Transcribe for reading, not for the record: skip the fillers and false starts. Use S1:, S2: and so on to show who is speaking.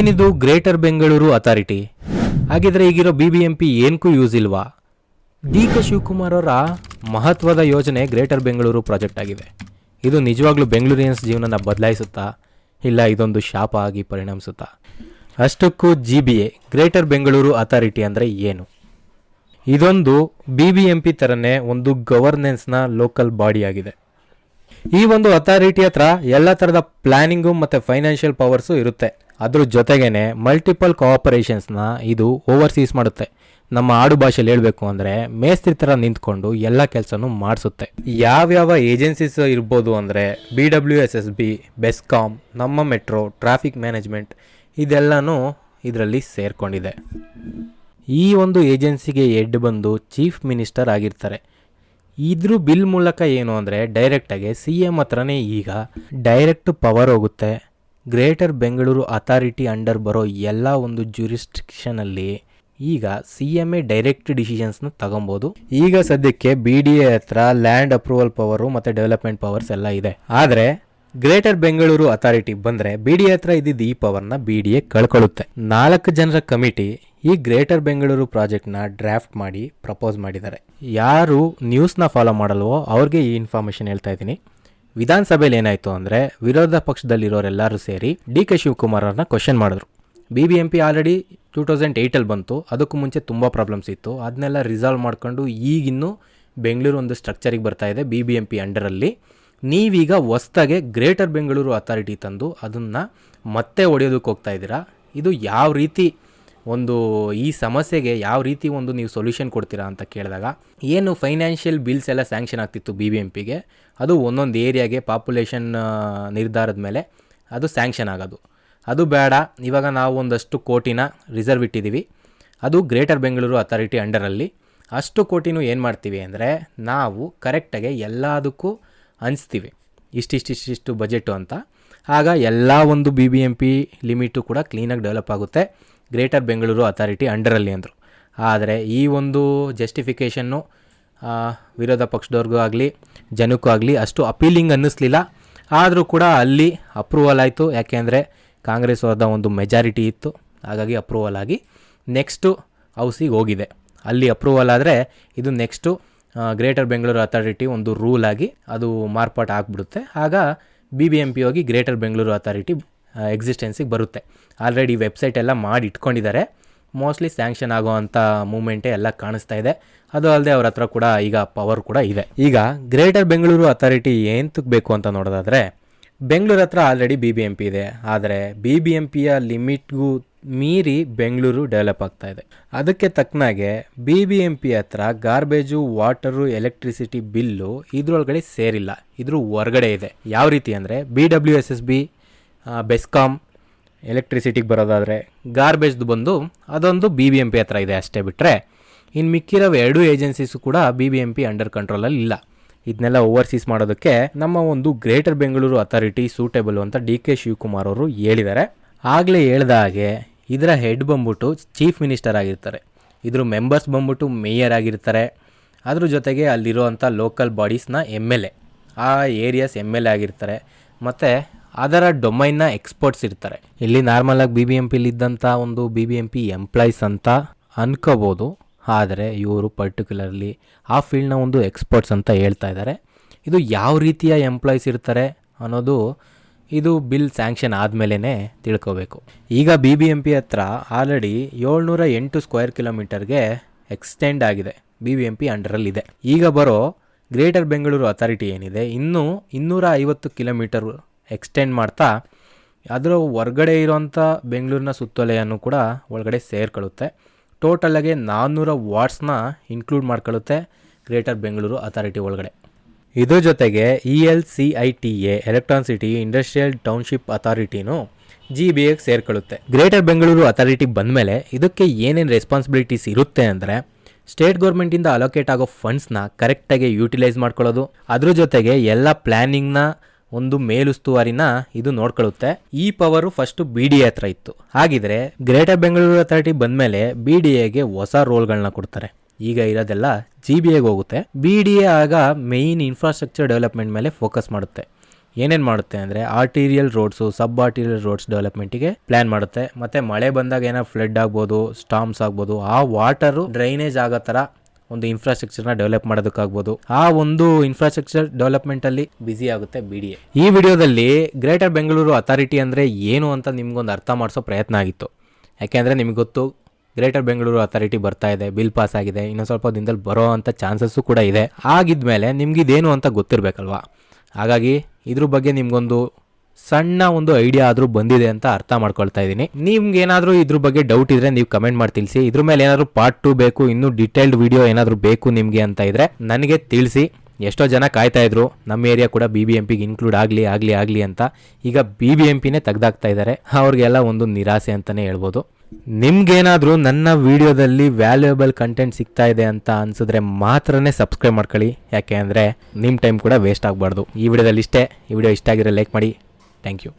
S1: ಏನಿದು greater Bengaluru authority? ಹಾಗಿದ್ರೆ ಈಗಿರೋ BBMP ಏನಕ್ಕೂ ಯೂಸ್ ಇಲ್ವಾ? DK ಶಿವಕುಮಾರ್ ಅವರ ಮಹತ್ವದ ಯೋಜನೆ ಗ್ರೇಟರ್ ಬೆಂಗಳೂರು ಪ್ರಾಜೆಕ್ಟ್ ಆಗಿದೆ. ಇದು ನಿಜವಾಗ್ಲೂ ಬೆಂಗಳೂರಿಯನ್ಸ್ ಜೀವನನ ಬದಲಾಯಿಸುತ್ತಾ ಇಲ್ಲ ಇದೊಂದು ಶಾಪ ಆಗಿ ಪರಿಣಮಿಸುತ್ತಾ? ಅಷ್ಟಕ್ಕೂ GBA ಗ್ರೇಟರ್ ಬೆಂಗಳೂರು ಅಥಾರಿಟಿ ಅಂದರೆ ಏನು? ಇದೊಂದು BBMP ಥರನೇ ಒಂದು ಗವರ್ನೆನ್ಸ್ನ ಲೋಕಲ್ ಬಾಡಿ ಆಗಿದೆ. ಈ ಒಂದು ಅಥಾರಿಟಿ ಹತ್ರ ಎಲ್ಲ ಥರದ ಪ್ಲಾನಿಂಗು ಮತ್ತು ಫೈನಾನ್ಷಿಯಲ್ ಪವರ್ಸು ಇರುತ್ತೆ. ಅದ್ರ ಜೊತೆಗೇನೆ ಮಲ್ಟಿಪಲ್ ಕೋಆಪರೇಷನ್ಸ್ನ ಇದು ಓವರ್ಸೀಸ್ ಮಾಡುತ್ತೆ. ನಮ್ಮ ಆಡು ಭಾಷೆಯಲ್ಲಿ ಹೇಳಬೇಕು ಅಂದರೆ ಮೇಸ್ತ್ರಿ ಥರ ನಿಂತ್ಕೊಂಡು ಎಲ್ಲ ಕೆಲಸನೂ ಮಾಡಿಸುತ್ತೆ. ಯಾವ್ಯಾವ ಏಜೆನ್ಸೀಸ್ ಇರ್ಬೋದು ಅಂದರೆ BWSSB, ಬೆಸ್ಕಾಮ್, ನಮ್ಮ ಮೆಟ್ರೋ, ಟ್ರಾಫಿಕ್ ಮ್ಯಾನೇಜ್ಮೆಂಟ್ ಇದೆಲ್ಲನೂ ಇದರಲ್ಲಿ ಸೇರಿಕೊಂಡಿದೆ. ಈ ಒಂದು ಏಜೆನ್ಸಿಗೆ ಹೆಡ್ ಬಂದು ಚೀಫ್ ಮಿನಿಸ್ಟರ್ ಆಗಿರ್ತಾರೆ. ಇದ್ರ ಬಿಲ್ ಮೂಲಕ ಏನು ಅಂದರೆ ಡೈರೆಕ್ಟಾಗಿ CM ಹತ್ರನೇ ಈಗ ಡೈರೆಕ್ಟ್ ಪವರ್ ಹೋಗುತ್ತೆ. ಗ್ರೇಟರ್ ಬೆಂಗಳೂರು ಅಥಾರಿಟಿ ಅಂಡರ್ ಬರೋ ಎಲ್ಲ ಒಂದು ಜ್ಯೂರಿಸ್ಡಿಕ್ಷನಲ್ಲಿ ಈಗ CM ಡೈರೆಕ್ಟ್ ಡಿಸಿಷನ್ಸ್ನ ತಗೊಬೋದು. ಈಗ ಸದ್ಯಕ್ಕೆ BDA ಹತ್ರ ಲ್ಯಾಂಡ್ ಅಪ್ರೂವಲ್ ಪವರು ಮತ್ತು ಡೆವಲಪ್ಮೆಂಟ್ ಪವರ್ಸ್ ಎಲ್ಲ ಇದೆ. ಆದರೆ ಗ್ರೇಟರ್ ಬೆಂಗಳೂರು ಅಥಾರಿಟಿ ಬಂದರೆ BDA ಹತ್ರ ಇದ್ದಿದ್ದು ಈ ಪವರ್ನ BDA ಕಳ್ಕೊಳ್ಳುತ್ತೆ. 4 ಜನರ ಕಮಿಟಿ ಈ ಗ್ರೇಟರ್ ಬೆಂಗಳೂರು ಪ್ರಾಜೆಕ್ಟ್ನ ಡ್ರಾಫ್ಟ್ ಮಾಡಿ ಪ್ರಪೋಸ್ ಮಾಡಿದ್ದಾರೆ. ಯಾರು ನ್ಯೂಸ್ನ ಫಾಲೋ ಮಾಡಲ್ವೋ ಅವ್ರಿಗೆ ಈ ಇನ್ಫಾರ್ಮೇಷನ್ ಹೇಳ್ತಾ ಇದ್ದೀನಿ. ವಿಧಾನಸಭೆಯಲ್ಲಿ ಏನಾಯಿತು ಅಂದರೆ ವಿರೋಧ ಪಕ್ಷದಲ್ಲಿರೋರೆಲ್ಲರೂ ಸೇರಿ DK ಶಿವಕುಮಾರ್ ಅವ್ರನ್ನ ಕ್ವಶನ್ ಮಾಡಿದ್ರು. BBMP ಆಲ್ರೆಡಿ 2008 ಬಂತು. ಅದಕ್ಕೂ ಮುಂಚೆ ತುಂಬ ಪ್ರಾಬ್ಲಮ್ಸ್ ಇತ್ತು. ಅದನ್ನೆಲ್ಲ ರಿಸಾಲ್ವ್ ಮಾಡ್ಕೊಂಡು ಈಗಿನ್ನೂ ಬೆಂಗಳೂರು ಒಂದು ಸ್ಟ್ರಕ್ಚರಿಗೆ ಬರ್ತಾ ಇದೆ BBMP ಅಂಡರಲ್ಲಿ. ನೀವೀಗ ಹೊಸ್ದಾಗೆ ಗ್ರೇಟರ್ ಬೆಂಗಳೂರು ಅಥಾರಿಟಿ ತಂದು ಅದನ್ನು ಮತ್ತೆ ಹೊಡೆಯೋದಕ್ಕೆ ಹೋಗ್ತಾ ಇದ್ದೀರಾ. ಇದು ಯಾವ ರೀತಿ ಒಂದು ಈ ಸಮಸ್ಯೆಗೆ ಯಾವ ರೀತಿ ಒಂದು ನೀವು ಸೊಲ್ಯೂಷನ್ ಕೊಡ್ತೀರಾ ಅಂತ ಕೇಳಿದಾಗ, ಏನು ಫೈನಾನ್ಷಿಯಲ್ ಬಿಲ್ಸ್ ಎಲ್ಲ ಸ್ಯಾಂಕ್ಷನ್ ಆಗ್ತಿತ್ತು BBMPಗೆ, ಅದು ಒಂದೊಂದು ಏರಿಯಾಗೆ ಪಾಪ್ಯುಲೇಷನ್ ನಿರ್ಧಾರದ ಮೇಲೆ ಅದು ಸ್ಯಾಂಕ್ಷನ್ ಆಗೋದು. ಅದು ಬೇಡ, ಇವಾಗ ನಾವು ಒಂದಷ್ಟು ಕೋಟಿನ ರಿಸರ್ವ್ ಇಟ್ಟಿದ್ದೀವಿ, ಅದು ಗ್ರೇಟರ್ ಬೆಂಗಳೂರು ಅಥಾರಿಟಿ ಅಂಡರಲ್ಲಿ. ಅಷ್ಟು ಕೋಟಿನೂ ಏನು ಮಾಡ್ತೀವಿ ಅಂದರೆ ನಾವು ಕರೆಕ್ಟಾಗಿ ಎಲ್ಲದಕ್ಕೂ ಹಂಚ್ತೀವಿ, ಇಷ್ಟಿಷ್ಟು ಬಜೆಟು ಅಂತ. ಆಗ ಎಲ್ಲ ಒಂದು BBMP ಲಿಮಿಟು ಕೂಡ ಕ್ಲೀನಾಗಿ ಡೆವಲಪ್ ಆಗುತ್ತೆ ಗ್ರೇಟರ್ ಬೆಂಗಳೂರು ಅಥಾರಿಟಿ ಅಂಡರಲ್ಲಿ ಅಂದರು. ಆದರೆ ಈ ಒಂದು ಜಸ್ಟಿಫಿಕೇಷನ್ನು ವಿರೋಧ ಪಕ್ಷದವ್ರಿಗೂ ಆಗಲಿ ಜನಕ್ಕೂ ಆಗಲಿ ಅಷ್ಟು ಅಪೀಲಿಂಗ್ ಅನ್ನಿಸ್ಲಿಲ್ಲ. ಆದರೂ ಕೂಡ ಅಲ್ಲಿ ಅಪ್ರೂವಲ್ ಆಯಿತು. ಯಾಕೆಂದರೆ ಕಾಂಗ್ರೆಸ್ ಅವ್ರದ ಒಂದು ಮೆಜಾರಿಟಿ ಇತ್ತು. ಹಾಗಾಗಿ ಅಪ್ರೂವಲ್ ಆಗಿ ನೆಕ್ಸ್ಟು ಹೌಸಿಗೆ ಹೋಗಿದೆ. ಅಲ್ಲಿ ಅಪ್ರೂವಲ್ ಆದರೆ ಇದು ನೆಕ್ಸ್ಟು ಗ್ರೇಟರ್ ಬೆಂಗಳೂರು ಅಥಾರಿಟಿ ಒಂದು ರೂಲ್ ಆಗಿ ಅದು ಮಾರ್ಪಾಟು ಆಗಿಬಿಡುತ್ತೆ. ಆಗ BBMP ಹೋಗಿ ಗ್ರೇಟರ್ ಬೆಂಗಳೂರು ಅಥಾರಿಟಿ ಎಕ್ಸಿಸ್ಟೆನ್ಸಿಗೆ ಬರುತ್ತೆ. ಆಲ್ರೆಡಿ ವೆಬ್ಸೈಟ್ ಎಲ್ಲ ಮಾಡಿ ಇಟ್ಕೊಂಡಿದ್ದಾರೆ. ಮೋಸ್ಟ್ಲಿ ಸ್ಯಾಂಕ್ಷನ್ ಆಗೋವಂಥ ಮೂಮೆಂಟೇ ಎಲ್ಲ ಕಾಣಿಸ್ತಾ ಇದೆ. ಅದು ಅಲ್ಲದೆ ಅವ್ರ ಹತ್ರ ಕೂಡ ಈಗ ಪವರ್ ಕೂಡ ಇದೆ. ಈಗ ಗ್ರೇಟರ್ ಬೆಂಗಳೂರು ಅಥಾರಿಟಿ ಏನಕ್ಕೆ ಬೇಕು ಅಂತ ನೋಡೋದಾದರೆ, ಬೆಂಗಳೂರು ಹತ್ರ ಆಲ್ರೆಡಿ BBMP ಇದೆ. ಆದರೆ BBMPಯ ಲಿಮಿಟ್ಗೂ ಮೀರಿ ಬೆಂಗಳೂರು ಡೆವಲಪ್ ಆಗ್ತಾ ಇದೆ. ಅದಕ್ಕೆ ತಕ್ಕನಾಗೆ BBMP ಹತ್ರ ಗಾರ್ಬೇಜು, ವಾಟರು, ಎಲೆಕ್ಟ್ರಿಸಿಟಿ ಬಿಲ್ಲು ಇದ್ರೊಳಗಡೆ ಸೇರಿಲ್ಲ, ಇದ್ರ ಹೊರಗಡೆ ಇದೆ. ಯಾವ ರೀತಿ ಅಂದರೆ BWSSB, ಬೆಸ್ಕಾಮ್, ಎಲೆಕ್ಟ್ರಿಸಿಟಿಗೆ ಬರೋದಾದರೆ ಗಾರ್ಬೇಜ್ದು ಬಂದು ಅದೊಂದು BBMP ಹತ್ರ ಇದೆ ಅಷ್ಟೇ. ಬಿಟ್ಟರೆ ಇನ್ನು ಮಿಕ್ಕಿರೋ 2 ಏಜೆನ್ಸೀಸು ಕೂಡ BBMP ಅಂಡರ್ ಕಂಟ್ರೋಲಲ್ಲಿ ಇಲ್ಲ. ಇದನ್ನೆಲ್ಲ ಓವರ್ಸೀಸ್ ಮಾಡೋದಕ್ಕೆ ನಮ್ಮ ಒಂದು ಗ್ರೇಟರ್ ಬೆಂಗಳೂರು ಅಥಾರಿಟಿ ಸೂಟೇಬಲ್ ಅಂತ DK ಶಿವಕುಮಾರ್ ಅವರು ಹೇಳಿದ್ದಾರೆ. ಆಗಲೇ ಹೇಳ್ದ ಹಾಗೆ ಇದರ ಹೆಡ್ ಬಂದ್ಬಿಟ್ಟು ಚೀಫ್ ಮಿನಿಸ್ಟರ್ ಆಗಿರ್ತಾರೆ. ಇದ್ರ ಮೆಂಬರ್ಸ್ ಬಂದ್ಬಿಟ್ಟು ಮೇಯರ್ ಆಗಿರ್ತಾರೆ. ಅದ್ರ ಜೊತೆಗೆ ಅಲ್ಲಿರೋವಂಥ ಲೋಕಲ್ ಬಾಡೀಸ್ನ MLA, ಆ ಏರಿಯಾಸ್ MLA ಆಗಿರ್ತಾರೆ. ಮತ್ತು ಅದರ ಡೊಮೈನ್ನ ಎಕ್ಸ್ಪರ್ಟ್ಸ್ ಇರ್ತಾರೆ. ಇಲ್ಲಿ ನಾರ್ಮಲಾಗಿ BBMPಲಿ ಇದ್ದಂಥ ಒಂದು BBMP ಎಂಪ್ಲಾಯೀಸ್ ಅಂತ ಅನ್ಕೋಬೋದು. ಆದರೆ ಇವರು ಪರ್ಟಿಕ್ಯುಲರ್ಲಿ ಆ ಫೀಲ್ಡ್ನ ಒಂದು ಎಕ್ಸ್ಪರ್ಟ್ಸ್ ಅಂತ ಹೇಳ್ತಾ ಇದ್ದಾರೆ. ಇದು ಯಾವ ರೀತಿಯ ಎಂಪ್ಲಾಯೀಸ್ ಇರ್ತಾರೆ ಅನ್ನೋದು ಇದು ಬಿಲ್ ಸ್ಯಾಂಕ್ಷನ್ ಆದಮೇಲೆ ತಿಳ್ಕೋಬೇಕು. ಈಗ BBMP ಹತ್ರ ಆಲ್ರೆಡಿ 708 ಸ್ಕ್ವೇರ್ ಕಿಲೋಮೀಟರ್ಗೆ ಎಕ್ಸ್ಟೆಂಡ್ ಆಗಿದೆ, BBMP ಅಂಡರಲ್ಲಿದೆ. ಈಗ ಬರೋ ಗ್ರೇಟರ್ ಬೆಂಗಳೂರು ಅಥಾರಿಟಿ ಏನಿದೆ ಇನ್ನೂ 250 ಕಿಲೋಮೀಟರ್ ಎಕ್ಸ್ಟೆಂಡ್ ಮಾಡ್ತಾ ಅದರ ಹೊರಗಡೆ ಇರೋಂಥ ಬೆಂಗಳೂರಿನ ಸುತ್ತೋಲೆಯನ್ನು ಕೂಡ ಒಳಗಡೆ ಸೇರ್ಕೊಳ್ಳುತ್ತೆ. ಟೋಟಲಾಗೆ 400 ವಾಟ್ಸ್ನ ಇನ್ಕ್ಲೂಡ್ ಮಾಡ್ಕೊಳ್ಳುತ್ತೆ ಗ್ರೇಟರ್ ಬೆಂಗಳೂರು ಅಥಾರಿಟಿ ಒಳಗಡೆ. ಇದ್ರ ಜೊತೆಗೆ ELCITA ಎಲೆಕ್ಟ್ರಾನಿಸಿಟಿ ಇಂಡಸ್ಟ್ರಿಯಲ್ ಟೌನ್ಶಿಪ್ ಅಥಾರಿಟಿನೂ GBAಗೆ ಸೇರ್ಕೊಳ್ಳುತ್ತೆ. ಗ್ರೇಟರ್ ಬೆಂಗಳೂರು ಅಥಾರಿಟಿ ಬಂದಮೇಲೆ ಇದಕ್ಕೆ ಏನೇನು ರೆಸ್ಪಾನ್ಸಿಬಿಲಿಟೀಸ್ ಇರುತ್ತೆ ಅಂದರೆ, ಸ್ಟೇಟ್ ಗೌರ್ಮೆಂಟಿಂದ ಅಲೋಕೇಟ್ ಆಗೋ ಫಂಡ್ಸ್ನ ಕರೆಕ್ಟಾಗಿ ಯೂಟಿಲೈಸ್ ಮಾಡ್ಕೊಳ್ಳೋದು, ಅದ್ರ ಜೊತೆಗೆ ಎಲ್ಲ ಪ್ಲ್ಯಾನಿಂಗ್ನ ಒಂದು ಮೇಲುಸ್ತುವಾರಿನ ಇದು ನೋಡ್ಕೊಳ್ಳುತ್ತೆ. ಈ ಪವರು ಫಸ್ಟು BDA ಹತ್ರ ಇತ್ತು. ಹಾಗಿದ್ರೆ ಗ್ರೇಟರ್ ಬೆಂಗಳೂರು ಅಥಾರಿಟಿ ಬಂದಮೇಲೆ BDAಗೆ ಹೊಸ ರೋಲ್ಗಳನ್ನ ಕೊಡ್ತಾರೆ. ಈಗ ಇರೋದೆಲ್ಲ GBAಗೆ ಹೋಗುತ್ತೆ. BDA ಆಗ ಮೇಯ್ನ್ ಇನ್ಫ್ರಾಸ್ಟ್ರಕ್ಚರ್ ಡೆವಲಪ್ಮೆಂಟ್ ಮೇಲೆ ಫೋಕಸ್ ಮಾಡುತ್ತೆ. ಏನೇನು ಮಾಡುತ್ತೆ ಅಂದರೆ ಆರ್ಟೀರಿಯಲ್ ರೋಡ್ಸು, ಸಬ್ ಆರ್ಟೀರಿಯಲ್ ರೋಡ್ಸ್ ಡೆವಲಪ್ಮೆಂಟಿಗೆ ಪ್ಲ್ಯಾನ್ ಮಾಡುತ್ತೆ. ಮತ್ತು ಮಳೆ ಬಂದಾಗ ಏನೋ ಫ್ಲಡ್ ಆಗ್ಬೋದು, ಸ್ಟಾಮ್ಸ್ ಆಗ್ಬೋದು, ಆ ವಾಟರು ಡ್ರೈನೇಜ್ ಆಗೋ ಥರ ಒಂದು ಇನ್ಫ್ರಾಸ್ಟ್ರಕ್ಚರ್ನ ಡೆವಲಪ್ ಮಾಡೋದಕ್ಕಾಗ್ಬೋದು. ಆ ಒಂದು ಇನ್ಫ್ರಾಸ್ಟ್ರಕ್ಚರ್ ಡೆವಲಪ್ಮೆಂಟಲ್ಲಿ ಬ್ಯುಸಿ ಆಗುತ್ತೆ BDA. ಈ ವಿಡಿಯೋದಲ್ಲಿ ಗ್ರೇಟರ್ ಬೆಂಗಳೂರು ಅಥಾರಿಟಿ ಅಂದರೆ ಏನು ಅಂತ ನಿಮ್ಗೊಂದು ಅರ್ಥ ಮಾಡಿಸೋ ಪ್ರಯತ್ನ ಆಗಿತ್ತು. ಯಾಕೆಂದರೆ ನಿಮಗೆ ಗೊತ್ತು, ಗ್ರೇಟರ್ ಬೆಂಗಳೂರು ಅಥಾರಿಟಿ ಬರ್ತಾ ಇದೆ, ಬಿಲ್ ಪಾಸ್ ಆಗಿದೆ, ಇನ್ನೊಂದು ಸ್ವಲ್ಪ ದಿನದಲ್ಲಿ ಬರೋ ಅಂಥ ಚಾನ್ಸಸ್ಸು ಕೂಡ ಇದೆ. ಆಗಿದ್ಮೇಲೆ ನಿಮ್ಗಿದೇನು ಅಂತ ಗೊತ್ತಿರಬೇಕಲ್ವಾ. ಹಾಗಾಗಿ ಇದ್ರ ಬಗ್ಗೆ ನಿಮ್ಗೊಂದು ಸಣ್ಣ ಒಂದು ಐಡಿಯಾ ಆದರೂ ಬಂದಿದೆ ಅಂತ ಅರ್ಥ ಮಾಡ್ಕೊಳ್ತಾ ಇದ್ದೀನಿ. ನಿಮ್ಗೆ ಏನಾದರೂ ಇದ್ರ ಬಗ್ಗೆ ಡೌಟ್ ಇದ್ರೆ ನೀವು ಕಮೆಂಟ್ ಮಾಡಿ ತಿಳಿಸಿ. ಇದ್ರ ಮೇಲೆ ಏನಾದರೂ ಪಾರ್ಟ್ 2 ಬೇಕು, ಇನ್ನೂ ಡಿಟೇಲ್ಡ್ ವಿಡಿಯೋ ಏನಾದರೂ ಬೇಕು ನಿಮಗೆ ಅಂತ ಇದ್ರೆ ನನಗೆ ತಿಳಿಸಿ. ಎಷ್ಟೋ ಜನ ಕಾಯ್ತಾ ಇದ್ರು ನಮ್ಮ ಏರಿಯಾ ಕೂಡ BBMPಗೆ ಇನ್ಕ್ಲೂಡ್ ಆಗಲಿ ಅಂತ. ಈಗ BBMPನೇ ತೆಗ್ದಾಕ್ತಾ ಇದ್ದಾರೆ. ಅವ್ರಿಗೆಲ್ಲ ಒಂದು ನಿರಾಸೆ ಅಂತಲೇ ಹೇಳ್ಬೋದು. ನಿಮ್ಗೇನಾದರೂ ನನ್ನ ವಿಡಿಯೋದಲ್ಲಿ ವ್ಯಾಲ್ಯೂಯಬಲ್ ಕಂಟೆಂಟ್ ಸಿಗ್ತಾ ಇದೆ ಅಂತ ಅನ್ಸಿದ್ರೆ ಮಾತ್ರನೇ ಸಬ್ಸ್ಕ್ರೈಬ್ ಮಾಡ್ಕೊಳ್ಳಿ. ಯಾಕೆ ಅಂದರೆ ನಿಮ್ಮ ಟೈಮ್ ಕೂಡ ವೇಸ್ಟ್ ಆಗಬಾರ್ದು. ಈ ವಿಡಿಯೋದಲ್ಲಿ ಇಷ್ಟೇ. ಈ ವಿಡಿಯೋ ಇಷ್ಟ ಆಗಿದ್ರೆ ಲೈಕ್ ಮಾಡಿ. Thank you.